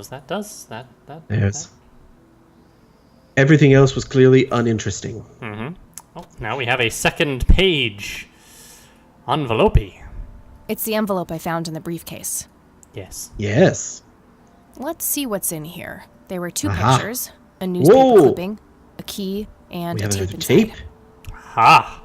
suppose that does that. Yes. Everything else was clearly uninteresting. Mm-hmm. Oh, now we have a second page. Envelope. It's the envelope I found in the briefcase. Yes. Yes. Let's see what's in here. There were 2 Aha. pictures, a newspaper Whoa. clipping, a key, and We a have tape another inside. tape. Ha!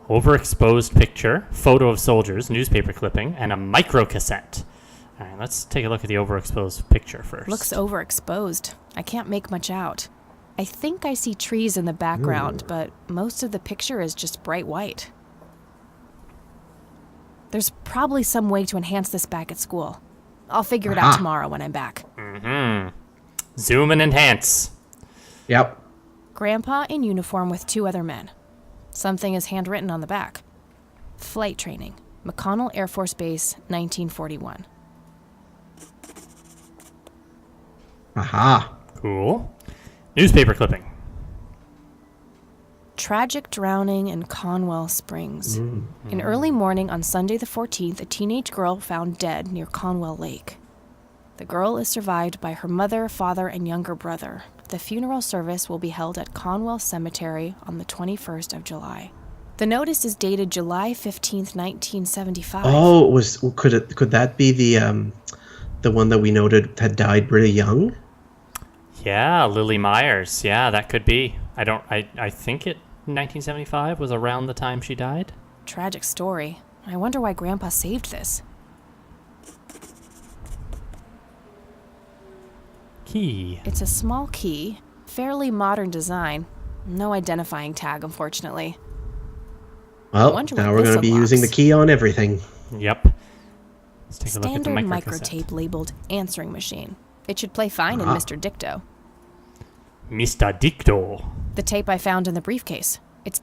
Overexposed picture, photo of soldiers, newspaper clipping, and a microcassette. All right, let's take a look at the overexposed picture first. Looks overexposed. I can't make much out. I think I see trees in the background, but most of the picture is just bright white. There's probably some way to enhance this back at school. I'll figure it out tomorrow when I'm back. Mm-hmm. Zoom and enhance. Yep. Grandpa in uniform with 2 other men. Something is handwritten on the back. Flight training. McConnell Air Force Base, 1941. Aha. Cool. Newspaper clipping. Tragic drowning in Conwell Springs. In early morning on Sunday the 14th, a teenage girl found dead near Conwell Lake. The girl is survived by her mother, father, and younger brother. The funeral service will be held at Conwell Cemetery on the 21st of July. The notice is dated July 15th, 1975. Oh, could that be the one that we noted had died pretty young? Yeah, Lily Myers. Yeah, that could be. I think 1975 was around the time she died. Tragic story. I wonder why Grandpa saved this. Key. It's a small key, fairly modern design. No identifying tag, unfortunately. Well, wonder now what we're this going to be using the unlocks. key on everything. Yep. Let's take a look at the Standard microcassette. microtape labeled answering machine. It should play fine in Mr. Dicto. Mr. Dicto. The tape I found in the briefcase. It's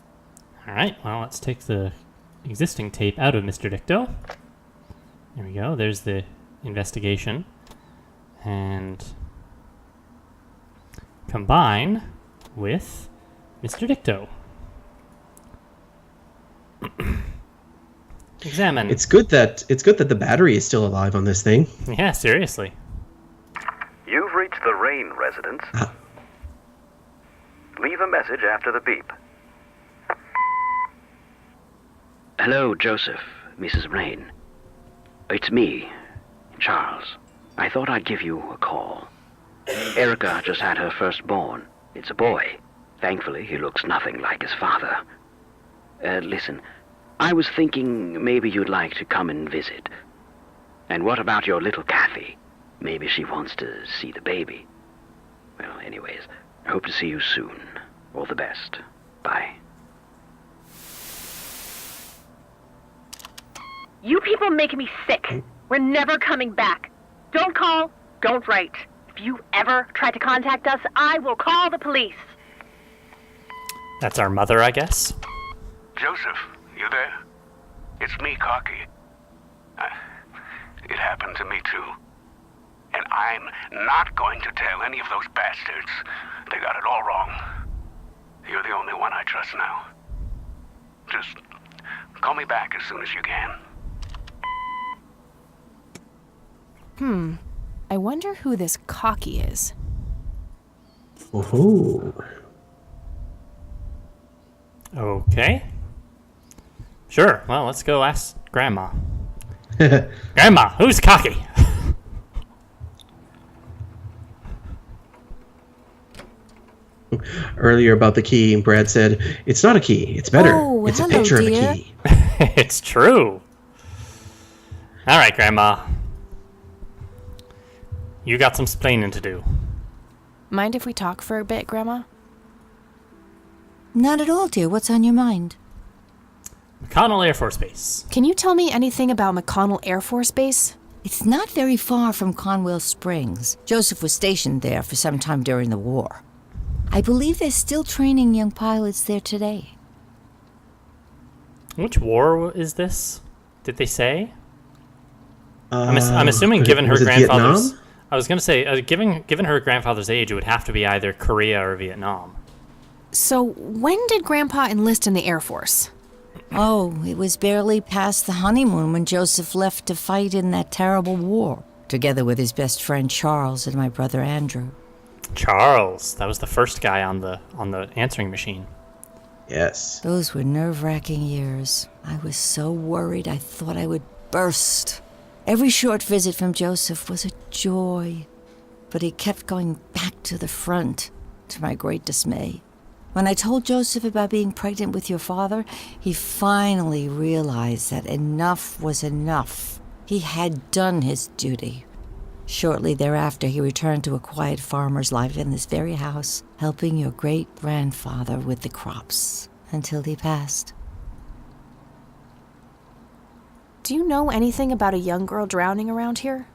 All right, well, let's take the existing tape out of Mr. Dicto. There we go. There's the investigation. And combine with Mr. Dicto. Examine. It's good that the battery is still alive on this thing. Yeah, seriously. You've reached the Rain residence. Leave a message after the beep. Hello, Joseph, Mrs. Rain. It's me, Charles. I thought I'd give you a call. Erica just had her firstborn. It's a boy. Thankfully, he looks nothing like his father. Listen, I was thinking maybe you'd like to come and visit. And what about your little Kathy? Maybe she wants to see the baby. Well, anyways, I hope to see you soon. All the best. Bye. You people make me sick. We're never coming back. Don't call, don't write. If you ever try to contact us, I will call the police. That's our mother, I guess. Joseph, you there? It's me, Cocky. It happened to me, too. And I'm not going to tell any of those bastards. They got it all wrong. You're the only one I trust now. Just call me back as soon as you can. I wonder who this Cocky is. Ooh. Okay. Sure, well, let's go ask Grandma. Grandma, who's Cocky? Earlier about the key, Brad said, "It's not a key. It's better. Oh, it's a hello, picture dear. of a key." It's true. All right, Grandma. You got some splaining to do. Mind if we talk for a bit, Grandma? Not at all, dear. What's on your mind? McConnell Air Force Base. Can you tell me anything about McConnell Air Force Base? It's not very far from Conwell Springs. Joseph was stationed there for some time during the war. I believe they're still training young pilots there today. Which war is this? Did they say? I'm assuming, given her was it grandfather's. Vietnam? I was going to say, given her grandfather's age, it would have to be either Korea or Vietnam. So, when did Grandpa enlist in the Air Force? Oh, it was barely past the honeymoon when Joseph left to fight in that terrible war. together with his best friend Charles and my brother Andrew. Charles, that was the first guy on the answering machine. Yes. Those were nerve-wracking years. I was so worried I thought I would burst. Every short visit from Joseph was a joy, but he kept going back to the front, to my great dismay. When I told Joseph about being pregnant with your father, he finally realized that enough was enough. He had done his duty. Shortly thereafter, he returned to a quiet farmer's life in this very house, helping your great-grandfather with the crops, until he passed. Do you know anything about a young girl drowning around here?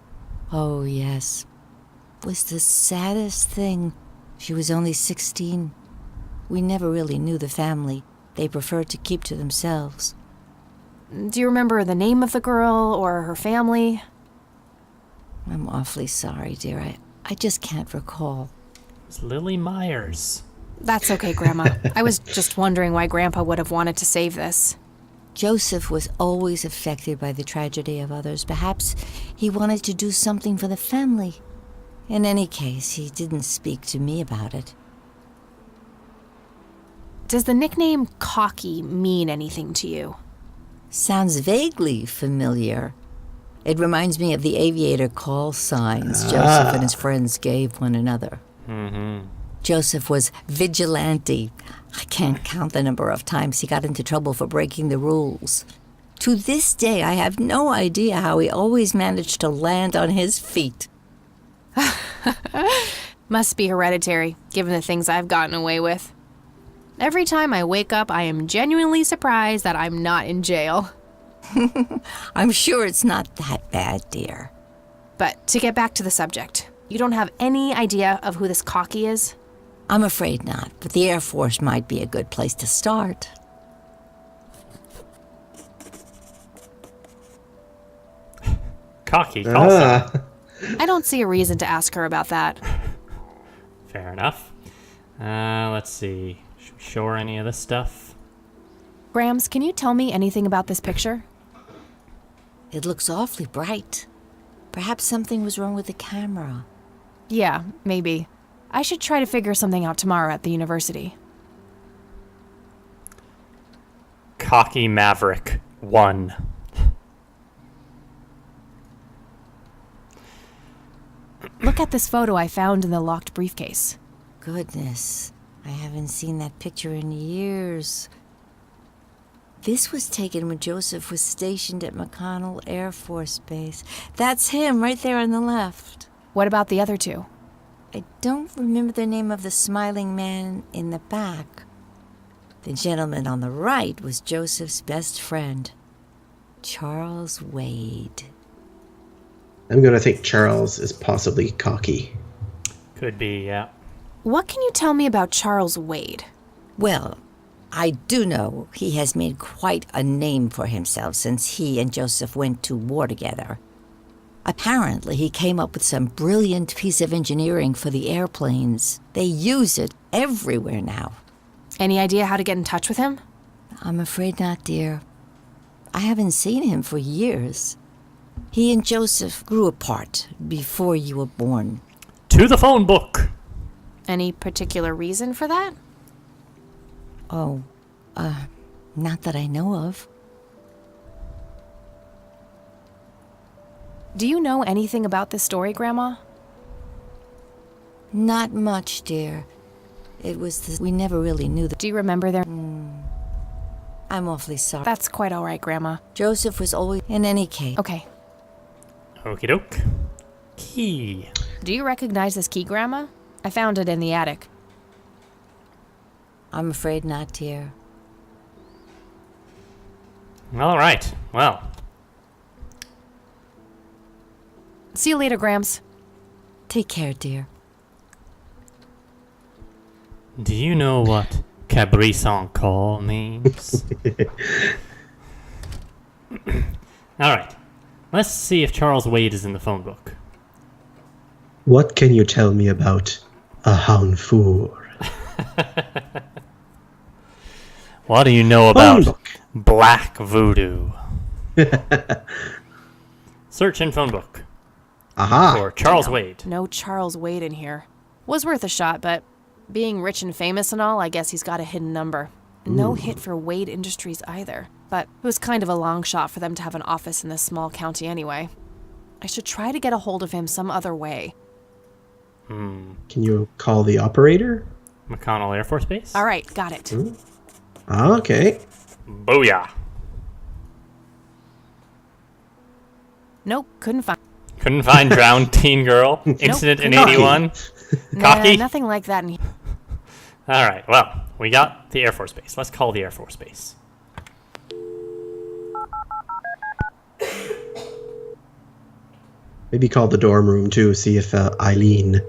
Oh, yes. It was the saddest thing. She was only 16. We never really knew the family. They preferred to keep to themselves. Do you remember the name of the girl or her family? I'm awfully sorry, dear. I just can't recall. It's Lily Myers. That's okay, Grandma. I was just wondering why Grandpa would have wanted to save this. Joseph was always affected by the tragedy of others. Perhaps he wanted to do something for the family. In any case, he didn't speak to me about it. Does the nickname Cocky mean anything to you? Sounds vaguely familiar. It reminds me of the aviator call signs Joseph and his friends gave one another. Mm-hmm. Joseph was vigilante. I can't count the number of times he got into trouble for breaking the rules. To this day, I have no idea how he always managed to land on his feet. Must be hereditary, given the things I've gotten away with. Every time I wake up, I am genuinely surprised that I'm not in jail. I'm sure it's not that bad, dear. But to get back to the subject, you don't have any idea of who this Cocky is? I'm afraid not, but the Air Force might be a good place to start. Cocky call sign. I don't see a reason to ask her about that. Fair enough. Let's see. Should we show her any of this stuff? Grams, can you tell me anything about this picture? It looks awfully bright. Perhaps something was wrong with the camera. Yeah, maybe. I should try to figure something out tomorrow at the university. Cocky Maverick 1. Look at this photo I found in the locked briefcase. Goodness, I haven't seen that picture in years. This was taken when Joseph was stationed at McConnell Air Force Base. That's him right there on the left. What about the other two? I don't remember the name of the smiling man in the back. The gentleman on the right was Joseph's best friend, Charles Wade. I'm going to think Charles is possibly Cocky. Could be, yeah. What can you tell me about Charles Wade? Well, I do know he has made quite a name for himself since he and Joseph went to war together. Apparently, he came up with some brilliant piece of engineering for the airplanes. They use it everywhere now. Any idea how to get in touch with him? I'm afraid not, dear. I haven't seen him for years. He and Joseph grew apart before you were born. To the phone book! Any particular reason for that? Oh, not that I know of. Do you know anything about this story, Grandma? Not much, dear. We never really knew Do you remember their... I'm awfully sorry. That's quite all right, Grandma. Joseph was always... In any case. Okay. Okie doke. Key. Do you recognize this key, Grandma? I found it in the attic. I'm afraid not, dear. All right. Well, See you later, Grams. Take care, dear. do you know what Cabri-Sans Call means? All right. Let's see if Charles Wade is in the phone book. What can you tell me about a hound-four? What do you know Phone about book. black voodoo? Search in phone book. Aha. for Charles Damn, Wade. No Charles Wade in here. Was worth a shot, but being rich and famous and all, I guess he's got a hidden number. No hit for Wade Industries either, but it was kind of a long shot for them to have an office in this small county anyway. I should try to get a hold of him some other way. Can you call the operator? McConnell Air Force Base? All right, got it. Okay. Booyah. Nope, couldn't find. Couldn't find drowned teen girl. Incident in Cocky. 81. Nah, Cocky? nothing like that in here. All right, well, we got the Air Force Base. Let's call the Air Force Base. Maybe call the dorm room too, see if Eileen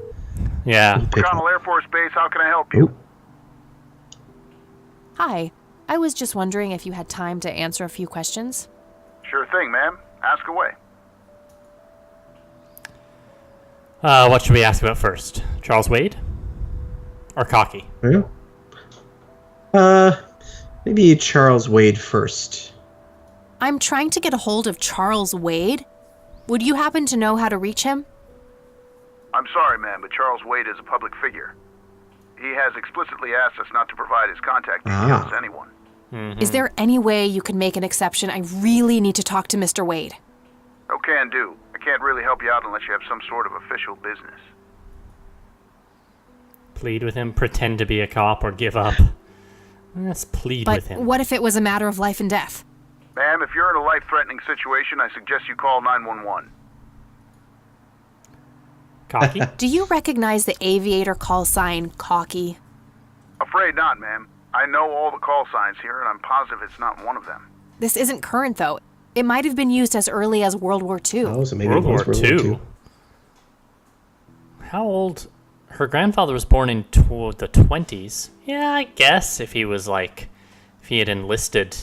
Yeah. pick up. McConnell Air Force Base, how can I help you? Ooh. Hi, I was just wondering if you had time to answer a few questions. Sure thing, ma'am. Ask away. What should we ask about first? Charles Wade? Or Cocky? Yeah. Maybe Charles Wade first. I'm trying to get a hold of Charles Wade. Would you happen to know how to reach him? I'm sorry, ma'am, but Charles Wade is a public figure. He has explicitly asked us not to provide his contact details to anyone. Is there any way you can make an exception? I really need to talk to Mr. Wade. No can do. I can't really help you out unless you have some sort of official business. Plead with him, pretend to be a cop, or give up. Let's plead But with him. what if it was a matter of life and death? Ma'am, if you're in a life-threatening situation, I suggest you call 911. Cocky? Do you recognize the aviator call sign, Cocky? Afraid not, ma'am. I know all the call signs here, and I'm positive it's not one of them. This isn't current, though. It might have been used as early as World War II. Oh, so maybe World it was War World II. How old? Her grandfather was born in the 20s. Yeah, I guess if he was like, if he had enlisted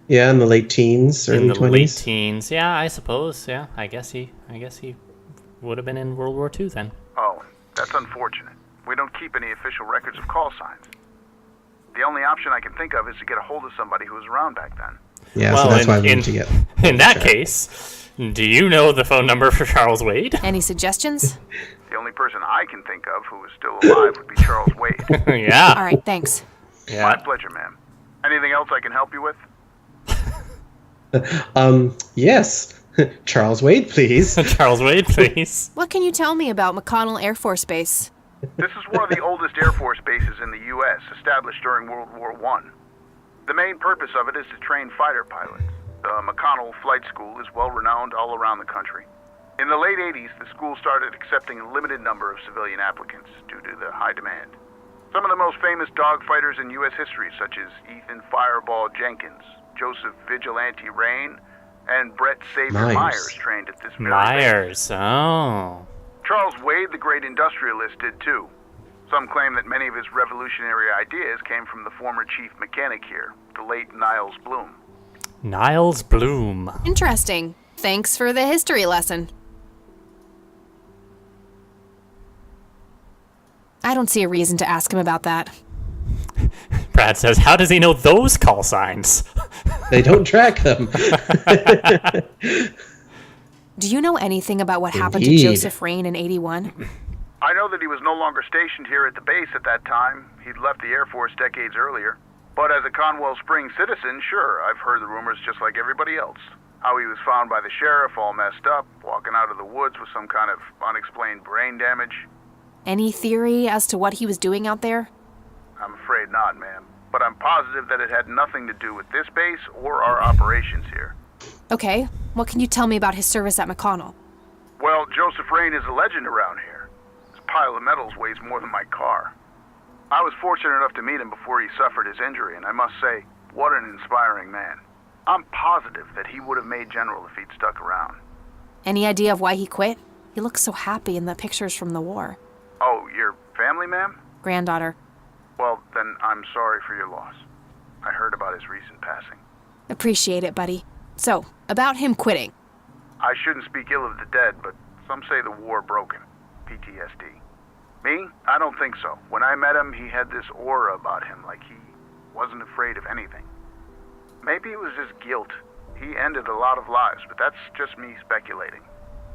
Yeah, in the late teens, in early the 20s. late teens. Yeah, I suppose. Yeah, I guess he would have been in World War II then. Oh, that's unfortunate. We don't keep any official records of call signs. The only option I can think of is to get a hold of somebody who was around back then. Yeah, Well, so that's in- why we in- need to get. In that case, do you know the phone number for Charles Wade? Any suggestions? The only person I can think of who is still alive would be Charles Wade. Yeah. All right, thanks. My Yeah. pleasure, ma'am. Anything else I can help you with? Yes. Charles Wade, please. Charles Wade, please. What can you tell me about McConnell Air Force Base? This is one of the oldest Air Force bases in the U.S., established during World War I. The main purpose of it is to train fighter pilots. The McConnell Flight School is well-renowned all around the country. In the late 80s, the school started accepting a limited number of civilian applicants due to the high demand. Some of the most famous dogfighters in U.S. history, such as Ethan Fireball Jenkins, Joseph Vigilante Rain, and Brett Saber Myers trained at this very base. Myers. Oh. Charles Wade, the great industrialist, did too. Some claim that many of his revolutionary ideas came from the former chief mechanic here, the late Niles Bloom. Niles Bloom. Interesting. Thanks for the history lesson. I don't see a reason to ask him about that. Brad says, how does he know those call signs? They don't track them. Do you know anything about what happened to Indeed. Joseph Rain in 81? I know that he was no longer stationed here at the base at that time. He'd left the Air Force decades earlier. But as a Conwell Springs citizen, sure, I've heard the rumors just like everybody else. How he was found by the sheriff all messed up, walking out of the woods with some kind of unexplained brain damage. Any theory as to what he was doing out there? I'm afraid not, ma'am. But I'm positive that it had nothing to do with this base or our operations here. Okay, what can you tell me about his service at McConnell? Well, Joseph Rain is a legend around here. This pile of metals weighs more than my car. I was fortunate enough to meet him before he suffered his injury, and I must say, what an inspiring man. I'm positive that he would have made general if he'd stuck around. Any idea of why he quit? He looks so happy in the pictures from the war. Oh, your family, ma'am? Granddaughter. Well, then I'm sorry for your loss. I heard about his recent passing. Appreciate it, buddy. So, about him quitting. I shouldn't speak ill of the dead, but some say the war broke him. PTSD. Me? I don't think so. When I met him, he had this aura about him, like he wasn't afraid of anything. Maybe it was just guilt. He ended a lot of lives, but that's just me speculating.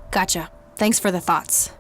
Gotcha. Thanks for the thoughts.